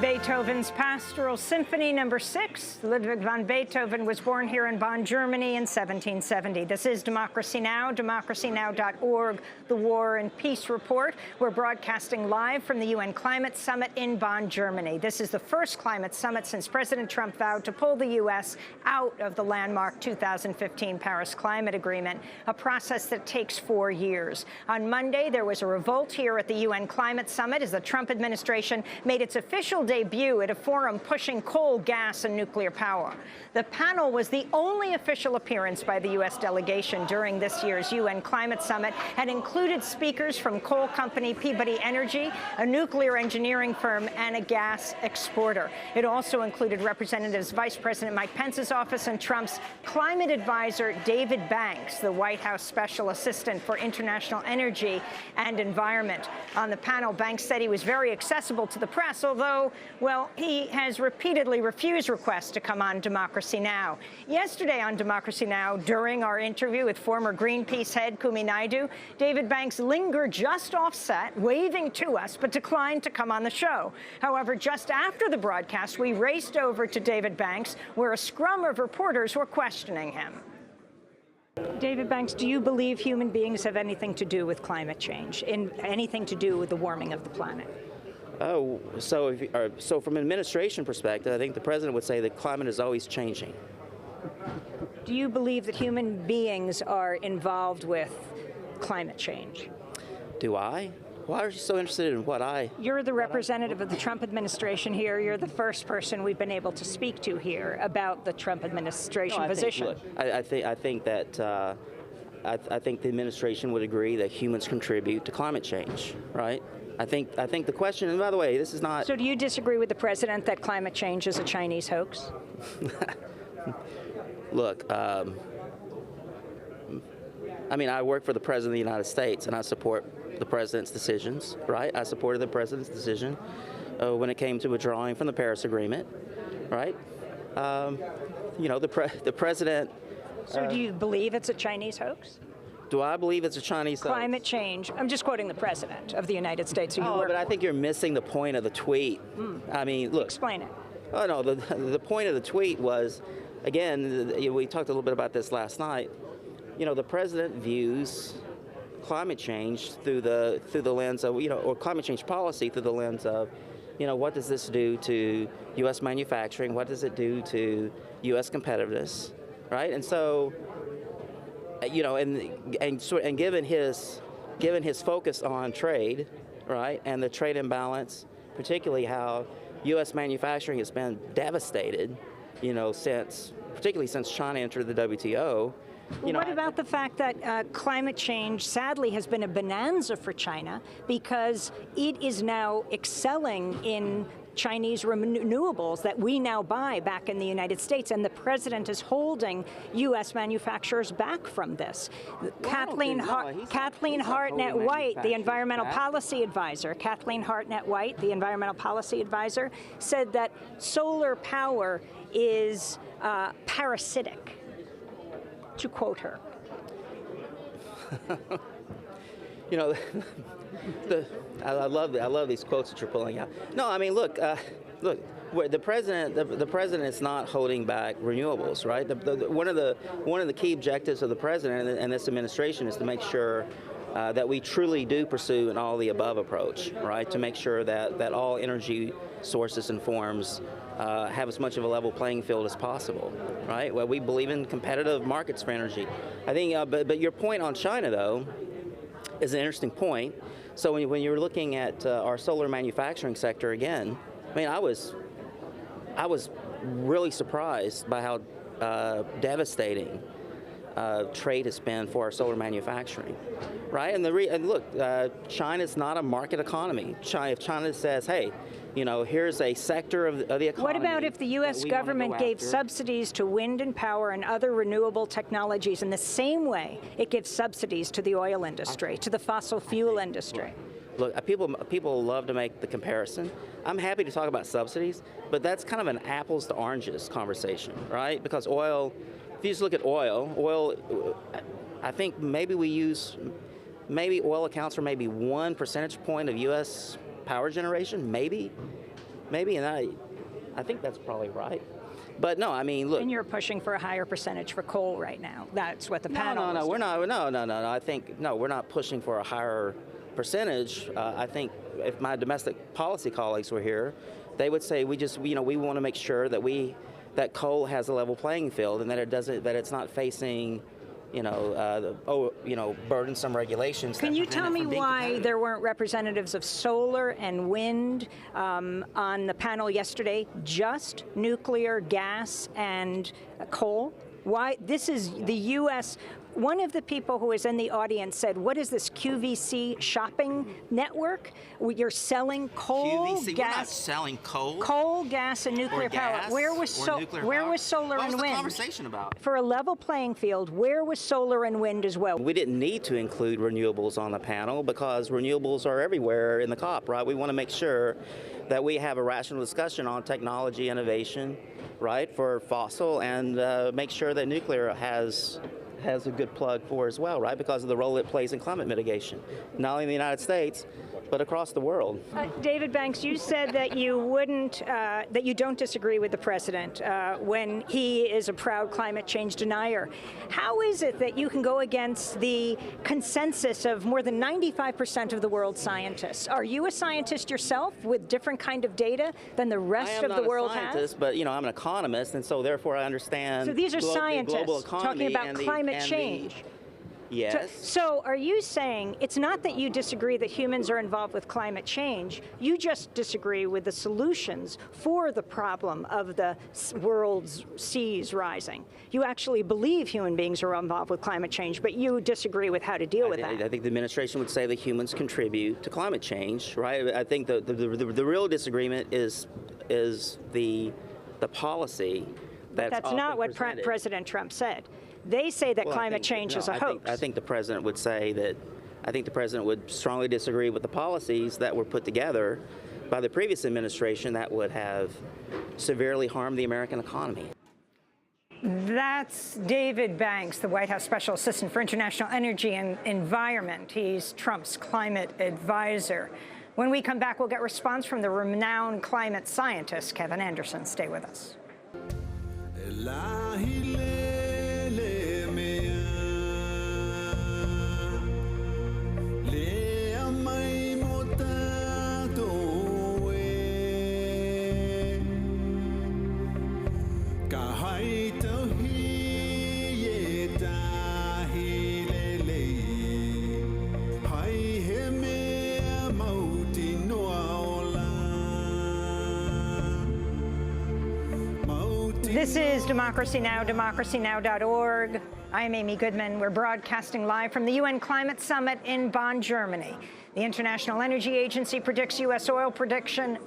Beethoven's Pastoral Symphony No. 6. Ludwig van Beethoven was born here in Bonn, Germany in 1770. This is Democracy Now!, democracynow.org, the War and Peace Report. We're broadcasting live from the UN Climate Summit in Bonn, Germany. This is the first climate summit since President Trump vowed to pull the U.S. out of the landmark 2015 Paris Climate Agreement, a process that takes 4 years. On Monday, there was a revolt here at the UN Climate Summit as the Trump administration made its official debut debut at a forum pushing coal, gas, and nuclear power. The panel was the only official appearance by the U.S. delegation during this year's UN Climate Summit and included speakers from coal company Peabody Energy, a nuclear engineering firm, and a gas exporter. It also included Representatives Vice President Mike Pence's office and Trump's climate advisor David Banks, the White House Special Assistant for International Energy and Environment. On the panel, Banks said he was very accessible to the press, although, well, he has repeatedly refused requests to come on Democracy Now! Yesterday on Democracy Now!, during our interview with former Greenpeace head Kumi Naidoo, David Banks lingered just off-set, waving to us, but declined to come on the show. However, just after the broadcast, we raced over to David Banks, where a scrum of reporters were questioning him. David Banks, do you believe human beings have anything to do with climate change, anything to do with the warming of the planet? Oh, so from an administration perspective, I think the president would say that climate is always changing. Do you believe that human beings are involved with climate change? Do I? Why are you so interested in what I... You're the representative of the Trump administration here. You're the first person we've been able to speak to here about the Trump administration position. I think that I think the administration would agree that humans contribute to climate change, right? I think the question, and by the way, this is not... So do you disagree with the president that climate change is a Chinese hoax? Look, I mean, I work for the President of the United States, and I support the President's decisions, right? I supported the President's decision when it came to withdrawing from the Paris Agreement, right? You know, the President... So do you believe it's a Chinese hoax? Do I believe it's a Chinese hoax? Climate change. I'm just quoting the President of the United States. Who you work but I think you're missing the point of the tweet. I mean, look. Explain it. Oh, no, the point of the tweet was, again, we talked a little bit about this last night. You know, the president views climate change through the lens of, you know, or climate change policy through the lens of, you know, what does this do to U.S. manufacturing? What does it do to U.S. competitiveness, right? And so, you know, and given his focus on trade, right, and the trade imbalance, particularly how U.S. manufacturing has been devastated, you know, particularly since China entered the WTO. What about the fact that climate change, sadly, has been a bonanza for China because it is now excelling in Chinese renewables that we now buy back in the United States, and the president is holding U.S. manufacturers back from this. Kathleen Hartnett-White, the environmental policy advisor, said that solar power is parasitic, to quote her. You know, I love these quotes that you're pulling out. No, I mean, look, the president is not holding back renewables, right? One of the key objectives of the president and this administration is to make sure that we truly do pursue an all-the-above approach, right? To make sure that all energy sources and forms have as much of a level playing field as possible, right? Well, we believe in competitive markets for energy. I think, but your point on China, though, is an interesting point. So when you're looking at our solar manufacturing sector again, I mean, I was really surprised by how devastating trade has been for our solar manufacturing, right? And look, China's not a market economy. If China says, hey, you know, here's a sector of the economy. What about if the U.S. government gave subsidies to wind and power and other renewable technologies in the same way it gives subsidies to the oil industry, to the fossil fuel industry? Look, people love to make the comparison. I'm happy to talk about subsidies, but that's kind of an apples to oranges conversation, right? Because oil, if you just look at oil, I think maybe oil accounts for maybe 1 percentage point of U.S. power generation, maybe, and I think that's probably right. But no, I mean, look. And you're pushing for a higher percentage for coal right now. That's what the panel is doing. No. I think, no, we're not pushing for a higher percentage. I think if my domestic policy colleagues were here, they would say we want to make sure that coal has a level playing field and that it's not facing burdensome regulations. Can you tell me why there weren't representatives of solar and wind on the panel yesterday, just nuclear, gas, and coal? Why? This is the U.S. One of the people who was in the audience said, what is this QVC shopping network? You're selling coal, QVC? gas. We're not selling coal. Coal, gas, and nuclear power. Where was solar and wind? What was the conversation about? For a level playing field, where was solar and wind as well? We didn't need to include renewables on the panel because renewables are everywhere in the COP, right? We want to make sure that we have a rational discussion on technology innovation, right, for fossil, and make sure that nuclear has a good plug for as well, right, because of the role it plays in climate mitigation, not only in the United States, but across the world. David Banks, you said that you wouldn't, that you don't disagree with the president when he is a proud climate change denier. How is it that you can go against the consensus of more than 95% of the world's scientists? Are you a scientist yourself with different kind of data than the rest of the world has? I'm not a scientist, but I'm an economist, and so therefore I understand. So these are scientists global economy talking about climate change. Yes. So are you saying it's not that you disagree that humans are involved with climate change, you just disagree with the solutions for the problem of the world's seas rising? You actually believe human beings are involved with climate change, but you disagree with how to deal with that. I think the administration would say that humans contribute to climate change, right? I think the real disagreement is the policy that's not what President Trump said. They say that climate change is a hoax. I think the president would say that. I think the president would strongly disagree with the policies that were put together by the previous administration that would have severely harmed the American economy. That's David Banks, the White House Special Assistant for International Energy and Environment. He's Trump's climate advisor. When we come back, we'll get response from the renowned climate scientist, Kevin Anderson. Stay with us. This is Democracy Now!, democracynow.org. I'm Amy Goodman. We're broadcasting live from the UN Climate Summit in Bonn, Germany. The International Energy Agency predicts U.S. oil production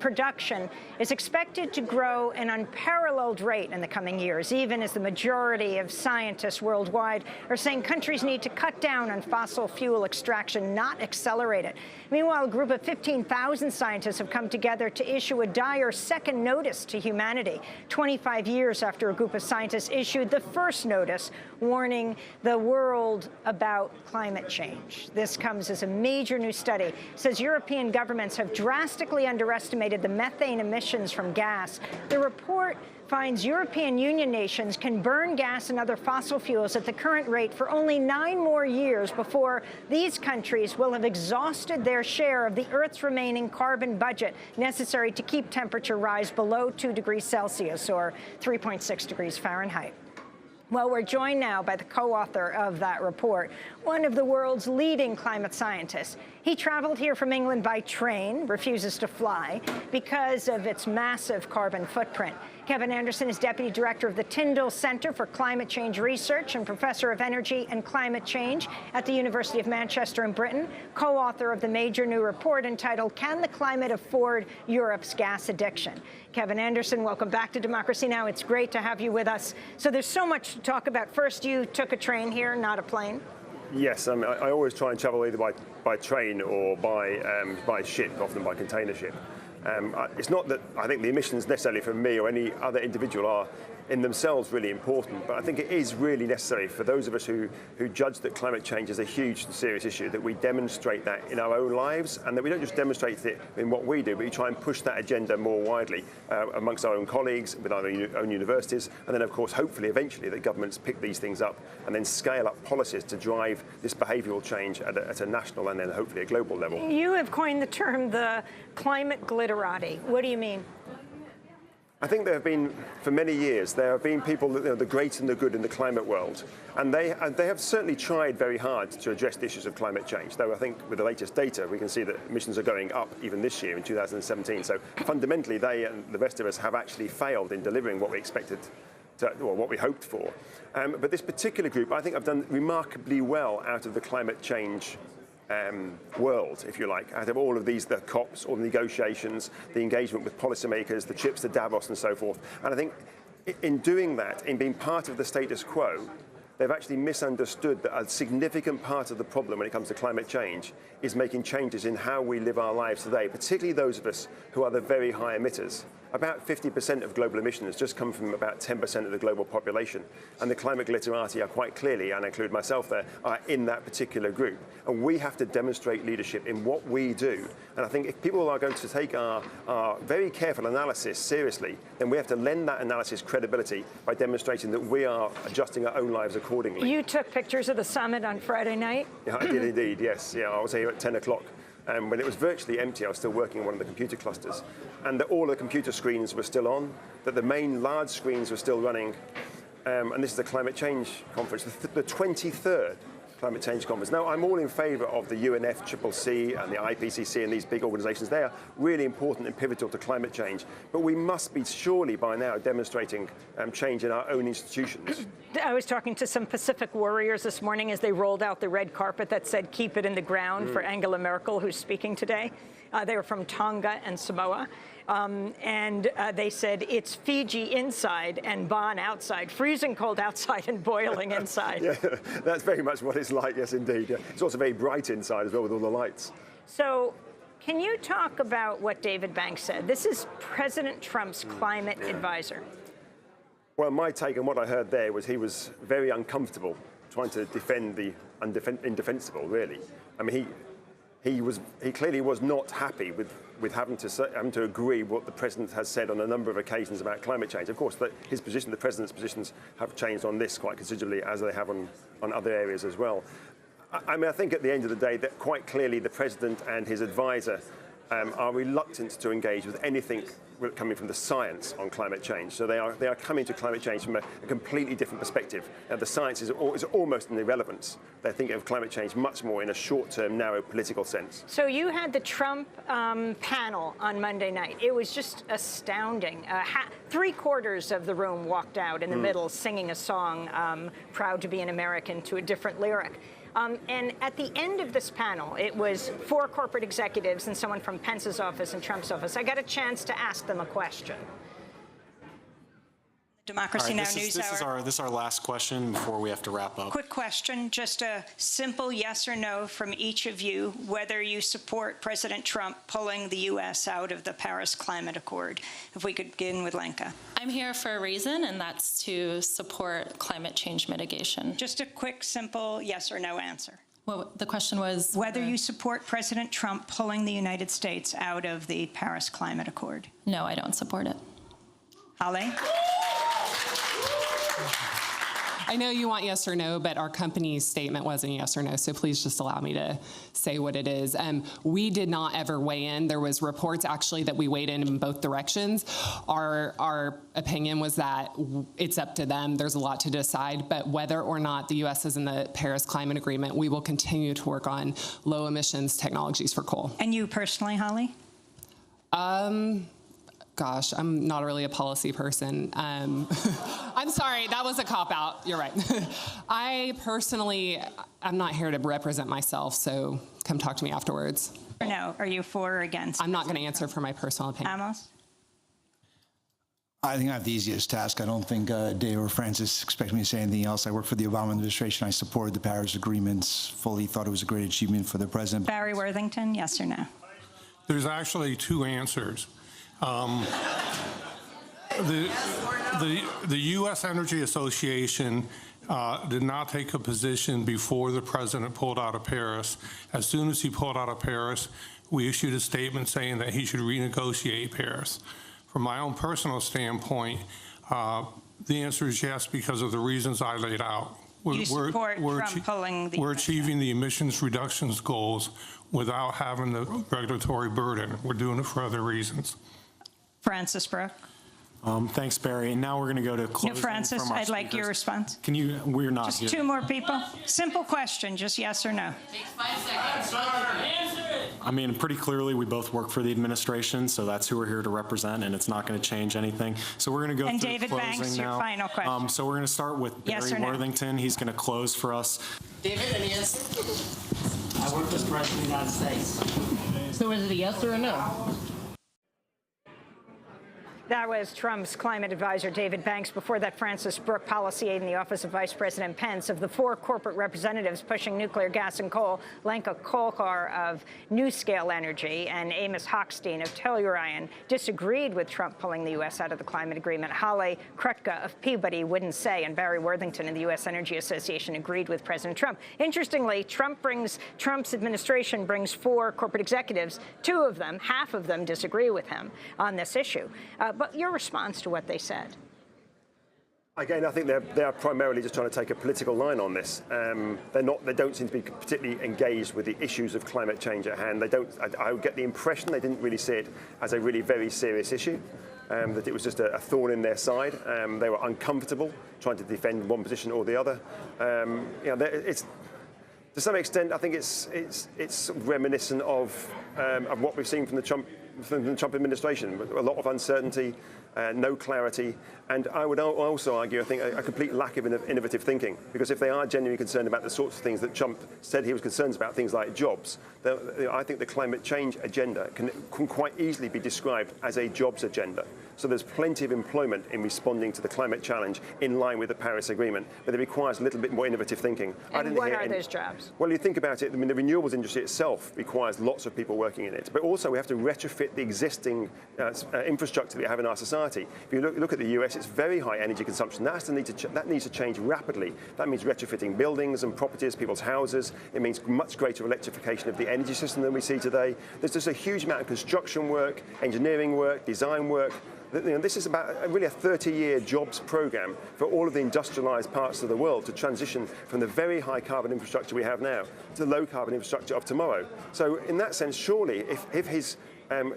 is expected to grow at an unparalleled rate in the coming years, even as the majority of scientists worldwide are saying countries need to cut down on fossil fuel extraction, not accelerate it. Meanwhile, a group of 15,000 scientists have come together to issue a dire second notice to humanity, 25 years after a group of scientists issued the first notice warning the world about climate change. This comes as a major new study says European governments have drastically underestimated the methane emissions from gas. The report finds European Union nations can burn gas and other fossil fuels at the current rate for only 9 more years before these countries will have exhausted their share of the Earth's remaining carbon budget necessary to keep temperature rise below 2 degrees Celsius or 3.6 degrees Fahrenheit. Well, we're joined now by the co-author of that report, one of the world's leading climate scientists. He traveled here from England by train, refuses to fly, because of its massive carbon footprint. Kevin Anderson is Deputy Director of the Tyndall Center for Climate Change Research and Professor of Energy and Climate Change at the University of Manchester in Britain, co-author of the major new report entitled, Can the Climate Afford Europe's Gas Addiction? Kevin Anderson, welcome back to Democracy Now! It's great to have you with us. So there's so much to talk about. First, you took a train here, not a plane. Yes, I always try and travel either by train or by ship, often by container ship. It's not that I think the emissions necessarily from me or any other individual are in themselves really important, but I think it is really necessary for those of us who judge that climate change is a huge and serious issue that we demonstrate that in our own lives, and that we don't just demonstrate it in what we do, but we try and push that agenda more widely amongst our own colleagues, with our own universities, and then of course hopefully eventually that governments pick these things up and then scale up policies to drive this behavioural change at a national and then hopefully a global level. You have coined the term the climate glitterati. What do you mean? I think there have been, for many years, there have been people, the great and the good in the climate world, and they have certainly tried very hard to address the issues of climate change, though I think with the latest data we can see that emissions are going up even this year in 2017. So fundamentally they and the rest of us have actually failed in delivering what we expected or what we hoped for. But this particular group, I think, have done remarkably well out of the climate change world, if you like, out of all of these, the COPs, all the negotiations, the engagement with policymakers, the trips to Davos and so forth. And I think in doing that, in being part of the status quo, they've actually misunderstood that a significant part of the problem when it comes to climate change is making changes in how we live our lives today, particularly those of us who are the very high emitters. About 50% of global emissions just come from about 10% of the global population. And the climate glitterati are quite clearly, and I include myself there, are in that particular group. And we have to demonstrate leadership in what we do. And I think if people are going to take our very careful analysis seriously, then we have to lend that analysis credibility by demonstrating that we are adjusting our own lives accordingly. You took pictures of the summit on Friday night? Yeah, I did indeed, yes. Yeah, I was here at 10 o'clock. When it was virtually empty, I was still working on one of the computer clusters, and that all the computer screens were still on, that the main large screens were still running, and this is the climate change conference, the 23rd climate change conference. Now, I'm all in favour of the UNFCCC and the IPCC and these big organisations. They are really important and pivotal to climate change, but we must be surely by now demonstrating change in our own institutions. I was talking to some Pacific warriors this morning as they rolled out the red carpet that said "Keep it in the ground" for Angela Merkel, who's speaking today. They were from Tonga and Samoa. And they said it's Fiji inside and Bonn outside, freezing cold outside and boiling inside. Yeah, that's very much what it's like, yes, indeed. Yeah. It's also very bright inside as well with all the lights. So can you talk about what David Banks said? This is President Trump's climate advisor. Well, my take on what I heard there was he was very uncomfortable trying to defend the indefensible, really. I mean, he clearly was not happy with having to agree what the president has said on a number of occasions about climate change. Of course, the president's positions have changed on this quite considerably, as they have on other areas as well. I mean, I think at the end of the day that quite clearly the president and his advisor are reluctant to engage with anything coming from the science on climate change. So they are coming to climate change from a completely different perspective. The science is almost an irrelevance. They're thinking of climate change much more in a short-term, narrow political sense. So you had the Trump panel on Monday night. It was just astounding. 3/4 of the room walked out in the middle singing a song, Proud to be an American, to a different lyric. And at the end of this panel, it was 4 corporate executives and someone from Pence's office and Trump's office. I got a chance to ask them a question. Democracy Now! News Hour. This is our last question before we have to wrap up. Quick question, just a simple yes or no from each of you, whether you support President Trump pulling the U.S. out of the Paris Climate Accord. If we could begin with Lenka. I'm here for a reason, and that's to support climate change mitigation. Just a quick, simple yes or no answer. Well, the question was whether you support President Trump pulling the United States out of the Paris Climate Accord. No, I don't support it. Holly? I know you want yes or no, but our company's statement wasn't yes or no, so please just allow me to say what it is. We did not ever weigh in. There was reports actually that we weighed in both directions. Our opinion was that it's up to them. There's a lot to decide, but whether or not the U.S. is in the Paris Climate Agreement, we will continue to work on low emissions technologies for coal. And you personally, Holly? Gosh, I'm not really a policy person. I'm sorry, that was a cop-out. You're right. I personally, I'm not here to represent myself, so come talk to me afterwards. Or no, are you for or against? I'm not going to answer for my personal opinion. Amos? I think I have the easiest task. I don't think Dave or Francis expect me to say anything else. I work for the Obama administration. I supported the Paris agreements, fully thought it was a great achievement for the president. Barry Worthington, yes or no? There's actually 2 answers. The U.S. Energy Association did not take a position before the president pulled out of Paris. As soon as he pulled out of Paris, we issued a statement saying that he should renegotiate Paris. From my own personal standpoint, the answer is yes, because of the reasons I laid out. You support Trump pulling the... We're achieving the emissions reductions goals without having the regulatory burden. We're doing it for other reasons. Francis Brooke? Thanks, Barry. And now we're going to go to closing. No, Francis, from our I'd like your speakers. response. Can you? We're not Just here. 2 more people. Simple question, just yes or no. Takes 5 seconds. Answer it. I mean, pretty clearly, we both work for the administration, so that's who we're here to represent, and it's not going to change anything. So we're going to go And through David closing Banks, your now. final question. So we're going to start with Yes Barry or no? Worthington. He's going to close for us. David, any answer? I work for the President of the United States. So is it a yes or a no? That was Trump's climate advisor, David Banks. Before that, Francis Brooke, policy aide in the office of Vice President Pence. Of the 4 corporate representatives pushing nuclear, gas, and coal, Lenka Kolkar of NewScale Energy and Amos Hochstein of Tellurian disagreed with Trump pulling the U.S. out of the climate agreement. Holly Krutka of Peabody wouldn't say, and Barry Worthington of the U.S. Energy Association agreed with President Trump. Interestingly, Trump's administration brings 4 corporate executives. 2 of them, half of them, disagree with him on this issue. But your response to what they said? Again, I think they're primarily just trying to take a political line on this. They don't seem to be particularly engaged with the issues of climate change at hand. I would get the impression they didn't really see it as a really very serious issue. That it was just a thorn in their side. They were uncomfortable trying to defend one position or the other. It's to some extent, I think it's reminiscent of what we've seen from the Trump administration. A lot of uncertainty, no clarity, and I would also argue, I think, a complete lack of innovative thinking. Because if they are genuinely concerned about the sorts of things that Trump said he was concerned about, things like jobs, I think the climate change agenda can quite easily be described as a jobs agenda. So there's plenty of employment in responding to the climate challenge in line with the Paris Agreement, but it requires a little bit more innovative thinking. And what are those jobs? Well, you think about it, I mean, the renewables industry itself requires lots of people working in it, but also we have to retrofit the existing infrastructure that we have in our society. If you look at the US, it's very high energy consumption. That needs to change rapidly. That means retrofitting buildings and properties, people's houses. It means much greater electrification of the energy system than we see today. There's just a huge amount of construction work, engineering work, design work. This is about really a 30-year jobs program for all of the industrialized parts of the world to transition from the very high carbon infrastructure we have now to the low carbon infrastructure of tomorrow. So in that sense, surely if his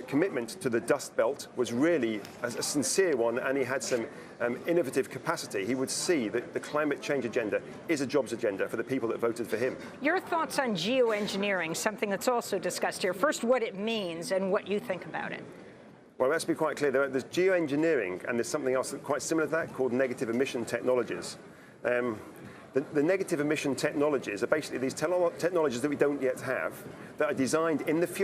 commitment to the Dust Belt was really a sincere one and he had some innovative capacity, he would see that the climate change agenda is a jobs agenda for the people that voted for him. Your thoughts on geoengineering, something that's also discussed here. First, what it means and what you think about it. Well, let's be quite clear. There's geoengineering, and there's something else quite similar to that called negative emission technologies. The negative emission technologies are basically these technologies that we don't yet have that are designed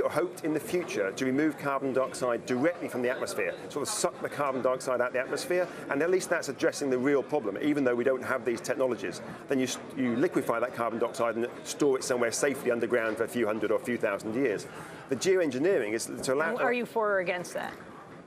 hoped in the future to remove carbon dioxide directly from the atmosphere, sort of suck the carbon dioxide out of the atmosphere, and at least that's addressing the real problem, even though we don't have these technologies. Then you liquefy that carbon dioxide and store it somewhere safely underground for a few hundred or a few thousand years. The geoengineering is to allow... Are you for or against that?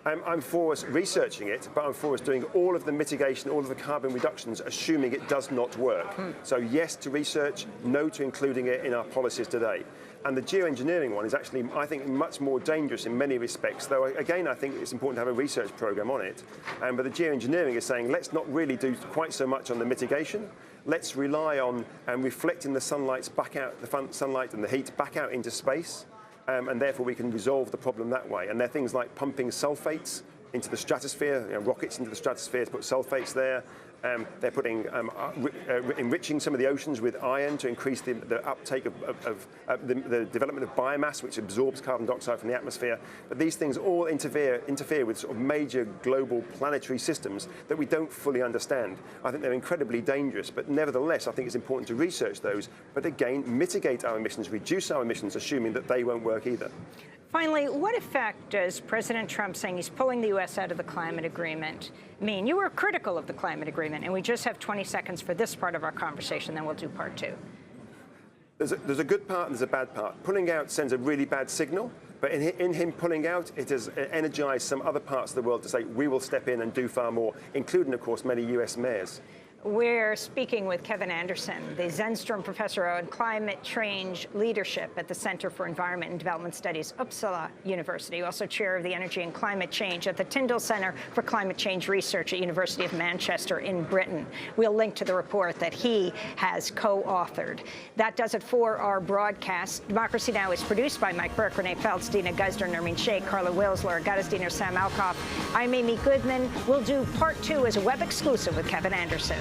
I'm for us researching it, but I'm for us doing all of the mitigation, all of the carbon reductions, assuming it does not work. So yes to research, no to including it in our policies today. And the geoengineering one is actually, I think, much more dangerous in many respects, though, again, I think it's important to have a research program on it. But the geoengineering is saying, let's not really do quite so much on the mitigation. Let's rely on reflecting the sunlight and the heat back out into space. And therefore we can resolve the problem that way. And there are things like pumping sulfates into the stratosphere, rockets into the stratosphere to put sulfates there. They're putting enriching some of the oceans with iron to increase the uptake of the development of biomass, which absorbs carbon dioxide from the atmosphere. But these things all interfere with sort of major global planetary systems that we don't fully understand. I think they're incredibly dangerous, but nevertheless, I think it's important to research those. But again, mitigate our emissions, reduce our emissions, assuming that they won't work either. Finally, what effect does President Trump saying he's pulling the U.S. out of the climate agreement mean? You were critical of the climate agreement, and we just have 20 seconds for this part of our conversation, then we'll do part 2. There's a good part and there's a bad part. Pulling out sends a really bad signal, but in him pulling out, it has energized some other parts of the world to say, we will step in and do far more, including, of course, many U.S. mayors. We're speaking with Kevin Anderson, the Zenstrom Professor on Climate Change Leadership at the Center for Environment and Development Studies, Uppsala University, also chair of the Energy and Climate Change at the Tyndall Center for Climate Change Research at University of Manchester in Britain. We'll link to the report that he has co-authored. That does it for our broadcast. Democracy Now! Is produced by Mike Burke, Renee Feltz, Dina Guzder, Nermeen Sheikh, Carla Wills, Laura Gottesdiener, Sam Alcoff. I'm Amy Goodman. We'll do part 2 as a web exclusive with Kevin Anderson.